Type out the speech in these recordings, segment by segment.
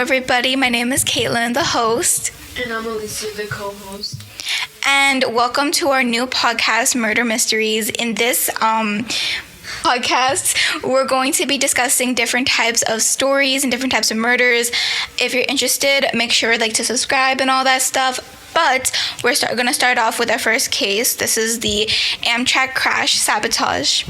everybody. My name is Caitlin, the host. And I'm Alicia, the co-host. And welcome to our new podcast, Murder Mysteries. In this podcast, we're going to be discussing different types of stories and different types of murders. If you're interested, make sure to subscribe and all that stuff. But we're going to start off with our first case. This is the Amtrak crash sabotage.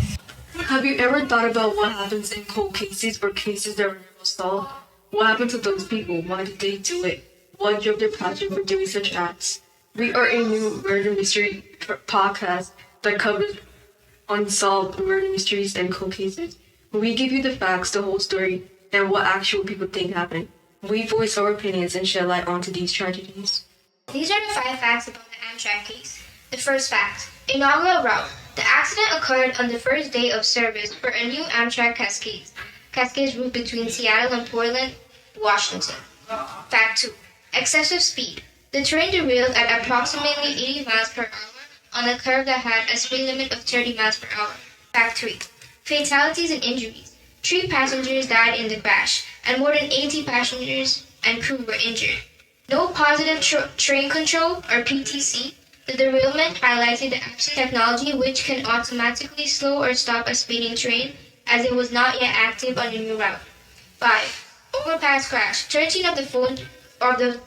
Have you ever thought about what happens in cold cases or cases that were never solved? What happened to those people? Why did they do it? What drove their passion for doing such acts? We are a new murder mystery podcast that covers unsolved murder mysteries and cold cases. We give you the facts, the whole story, and what actual people think happened. We voice our opinions and shed light onto these tragedies. These are the 5 facts about the Amtrak case. The first fact: inaugural route. The accident occurred on the first day of service for a new Amtrak Cascades route between Seattle and Portland, Washington. Fact 2: excessive speed. The train derailed at approximately 80 miles per hour on a curve that had a speed limit of 30 miles per hour. Fact 3: fatalities and injuries. 3 passengers died in the crash, and more than 80 passengers and crew were injured. No positive train control, or PTC. The derailment highlighted the absent technology which can automatically slow or stop a speeding train, as it was not yet active on the new route. 5. Overpass crash. 13 of the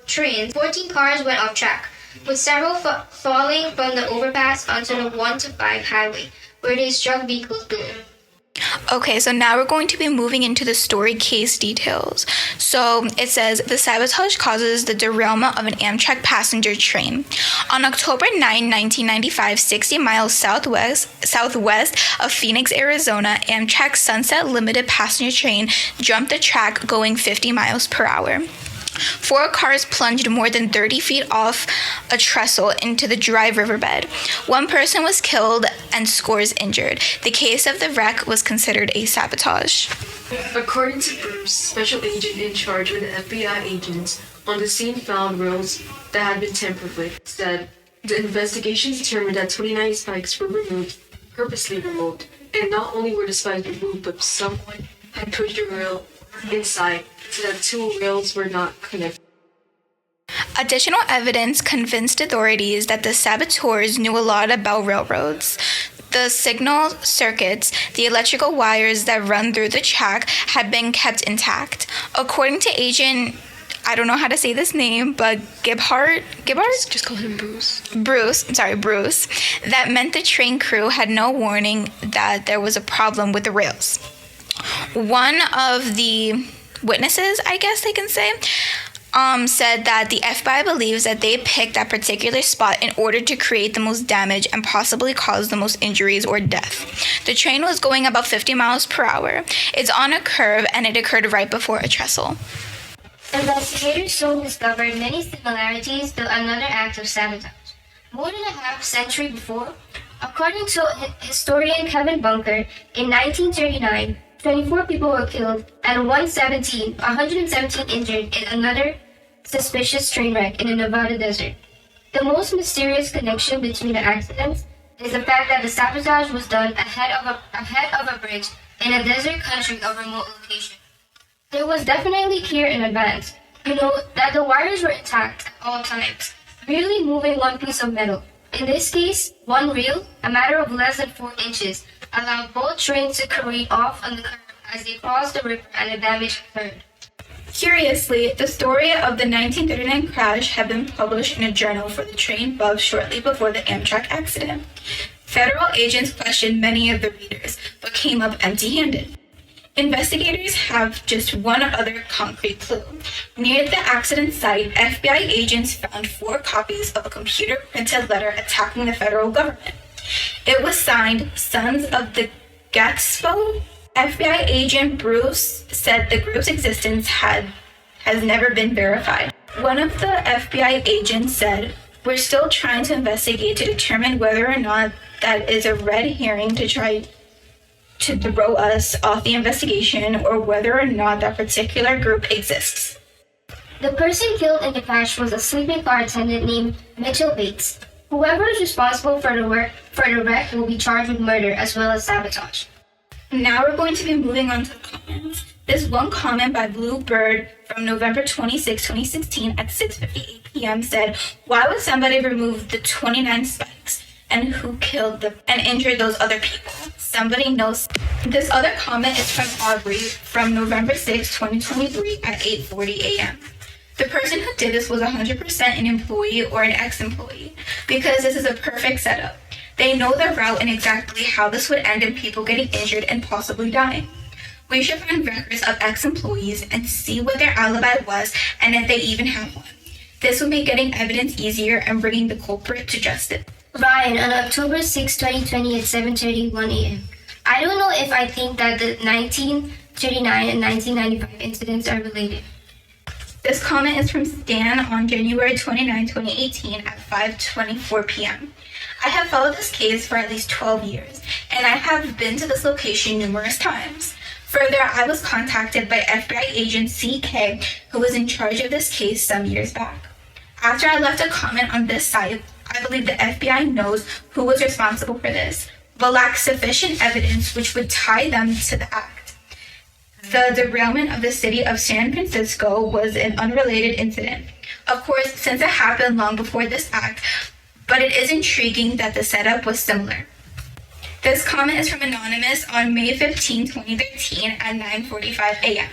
train's 14 cars went off track, with several falling from the overpass onto the 1 to 5 highway, where they struck vehicles below. Okay, so now we're going to be moving into the story case details. So it says the sabotage causes the derailment of an Amtrak passenger train. On October 9, 1995, 60 miles southwest of Phoenix, Arizona, Amtrak's Sunset Limited passenger train jumped the track going 50 miles per hour. 4 cars plunged more than 30 feet off a trestle into the dry riverbed. 1 person was killed and scores injured. The case of the wreck was considered a sabotage. According to Bruce, special agent in charge with the FBI agents on the scene found rails that had been tampered with, said the investigation determined that 29 spikes were purposely removed, and not only were the spikes removed, but someone had pushed the rail inside so that 2 rails were not connected. Additional evidence convinced authorities that the saboteurs knew a lot about railroads. The signal circuits, the electrical wires that run through the track, had been kept intact. According to Agent, I don't know how to say this name, but Gibbard? Just call him Bruce. Bruce. That meant the train crew had no warning that there was a problem with the rails. One of the witnesses, I guess they can say, said that the FBI believes that they picked that particular spot in order to create the most damage and possibly cause the most injuries or death. The train was going about 50 miles per hour. It's on a curve, and it occurred right before a trestle. Investigators soon discovered many similarities to another act of sabotage. More than a half century before, according to historian Kevin Bunker, in 1939, 24 people were killed and 117 injured in another suspicious train wreck in the Nevada desert. The most mysterious connection between the accidents is the fact that the sabotage was done ahead of a bridge in a desert country of remote location. It was definitely clear in advance, that the wires were intact at all times, merely moving 1 piece of metal. In this case, 1 reel, a matter of less than 4 inches, allowed both trains to careen off on the curve as they crossed the river and the damage occurred. Curiously, the story of the 1939 crash had been published in a journal for the train bug shortly before the Amtrak accident. Federal agents questioned many of the readers, but came up empty-handed. Investigators have just one other concrete clue. Near the accident site, FBI agents found 4 copies of a computer-printed letter attacking the federal government. It was signed Sons of the Gatspo. FBI agent Bruce said the group's existence has never been verified. One of the FBI agents said, "We're still trying to investigate to determine whether or not that is a red herring to try to throw us off the investigation or whether or not that particular group exists." The person killed in the crash was a sleeping car attendant named Mitchell Bates. Whoever is responsible for the wreck will be charged with murder as well as sabotage. Now we're going to be moving on to the comments. This one comment by Blue Bird from November 26, 2016 at 6:58 p.m. said, "Why would somebody remove the 29 spikes? And who killed them and injured those other people? Somebody knows." This other comment is from Aubrey from November 6, 2023 at 8:40 a.m. The person who did this was 100% an employee or an ex-employee, because this is a perfect setup. They know the route and exactly how this would end in people getting injured and possibly dying. We should find records of ex-employees and see what their alibi was and if they even have one. This will make getting evidence easier and bringing the culprit to justice. Ryan, on October 6, 2020 at 7:31 a.m. I don't know if I think that the 1939 and 1995 incidents are related. This comment is from Stan on January 29, 2018 at 5:24 p.m. I have followed this case for at least 12 years, and I have been to this location numerous times. Further, I was contacted by FBI agent CK, who was in charge of this case some years back. After I left a comment on this site, I believe the FBI knows who was responsible for this, but lacks sufficient evidence which would tie them to the act. The derailment of the city of San Francisco was an unrelated incident, of course, since it happened long before this act, but it is intriguing that the setup was similar. This comment is from Anonymous on May 15, 2013 at 9:45 a.m.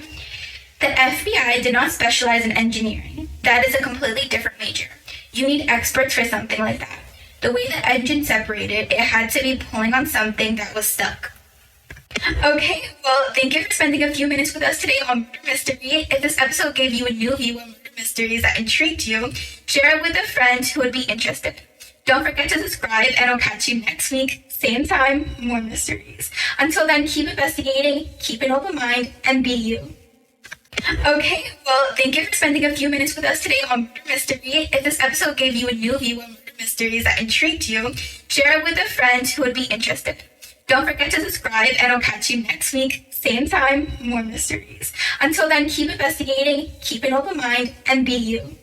The FBI did not specialize in engineering. That is a completely different major. You need experts for something like that. The way the engine separated, it had to be pulling on something that was stuck. Okay, well, thank you for spending a few minutes with us today on Murder Mystery. If this episode gave you a new view on murder mysteries that intrigued you, share it with a friend who would be interested. Don't forget to subscribe, and I'll catch you next week. Same time, more mysteries. Until then, keep investigating, keep an open mind, and be you. Okay, well, thank you for spending a few minutes with us today on Murder Mystery. If this episode gave you a new view on murder mysteries that intrigued you, share it with a friend who would be interested. Don't forget to subscribe, and I'll catch you next week. Same time, more mysteries. Until then, keep investigating, keep an open mind, and be you.